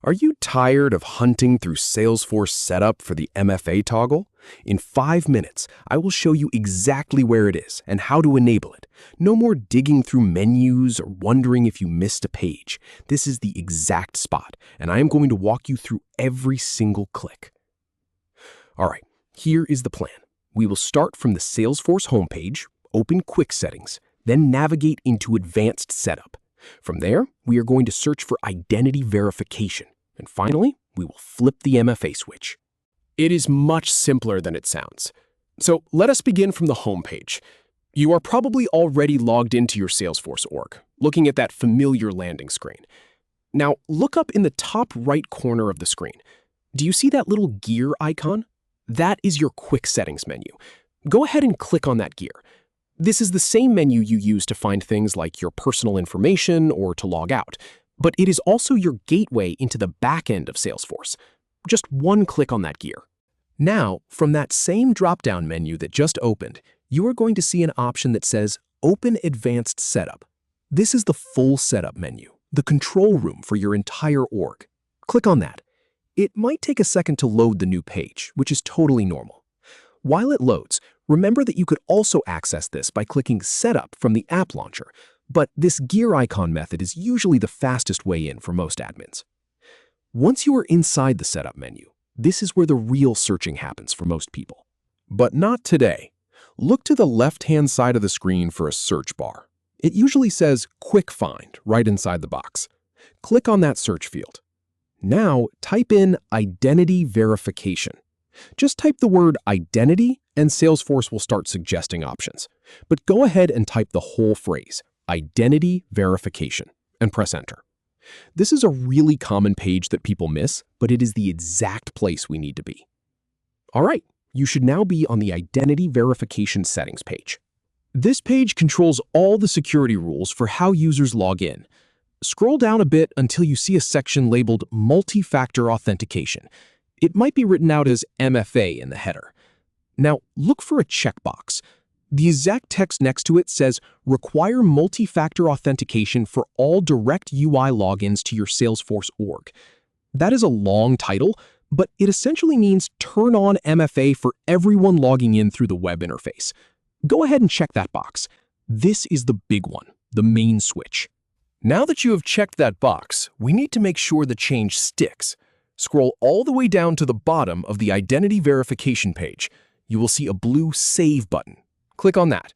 Are you tired of hunting through Salesforce setup for the MFA toggle? In 5 minutes, I will show you exactly where it is and how to enable it. No more digging through menus or wondering if you missed a page. This is the exact spot, and I am going to walk you through every single click. All right, here is the plan. We will start from the Salesforce homepage, open Quick Settings, then navigate into Advanced Setup. From there, we are going to search for Identity Verification. And finally, we will flip the MFA switch. It is much simpler than it sounds. So let us begin from the homepage. You are probably already logged into your Salesforce org, looking at that familiar landing screen. Now, look up in the top right corner of the screen. Do you see that little gear icon? That is your Quick Settings menu. Go ahead and click on that gear. This is the same menu you use to find things like your personal information or to log out, but it is also your gateway into the back end of Salesforce. Just one click on that gear. Now, from that same drop-down menu that just opened, you are going to see an option that says Open Advanced Setup. This is the full setup menu, the control room for your entire org. Click on that. It might take a second to load the new page, which is totally normal. While it loads, remember that you could also access this by clicking Setup from the app launcher, but this gear icon method is usually the fastest way in for most admins. Once you are inside the setup menu, this is where the real searching happens for most people. But not today. Look to the left-hand side of the screen for a search bar. It usually says Quick Find right inside the box. Click on that search field. Now, type in Identity Verification. Just type the word identity and Salesforce will start suggesting options. But go ahead and type the whole phrase, Identity Verification, and press Enter. This is a really common page that people miss, but it is the exact place we need to be. All right, you should now be on the Identity Verification Settings page. This page controls all the security rules for how users log in. Scroll down a bit until you see a section labeled Multi-Factor Authentication. It might be written out as MFA in the header. Now, look for a checkbox. The exact text next to it says, Require multi-factor authentication for all direct UI logins to your Salesforce org. That is a long title, but it essentially means turn on MFA for everyone logging in through the web interface. Go ahead and check that box. This is the big one, the main switch. Now that you have checked that box, we need to make sure the change sticks. Scroll all the way down to the bottom of the Identity Verification page. You will see a blue Save button. Click on that.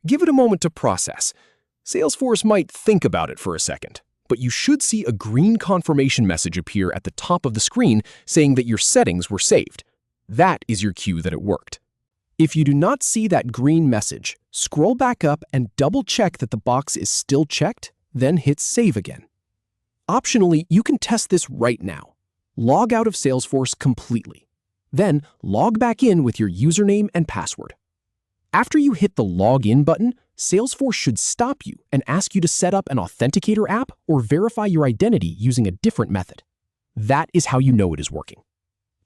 Give it a moment to process. Salesforce might think about it for a second, but you should see a green confirmation message appear at the top of the screen saying that your settings were saved. That is your cue that it worked. If you do not see that green message, scroll back up and double-check that the box is still checked, then hit Save again. Optionally, you can test this right now. Log out of Salesforce completely. Then log back in with your username and password. After you hit the Login button, Salesforce should stop you and ask you to set up an authenticator app or verify your identity using a different method. That is how you know it is working.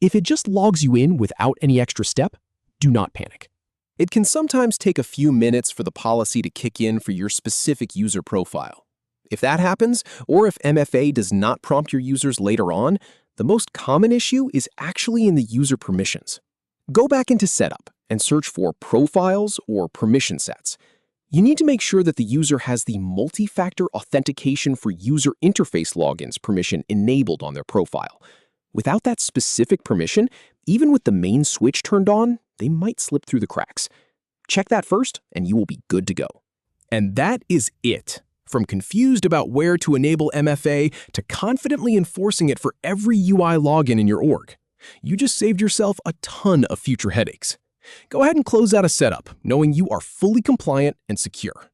If it just logs you in without any extra step, do not panic. It can sometimes take a few minutes for the policy to kick in for your specific user profile. If that happens, or if MFA does not prompt your users later on, the most common issue is actually in the user permissions. Go back into Setup and search for Profiles or Permission Sets. You need to make sure that the user has the multi-factor authentication for user interface logins permission enabled on their profile. Without that specific permission, even with the main switch turned on, they might slip through the cracks. Check that first, and you will be good to go. And that is it. From confused about where to enable MFA to confidently enforcing it for every UI login in your org. You just saved yourself a ton of future headaches. Go ahead and close out a setup, knowing you are fully compliant and secure.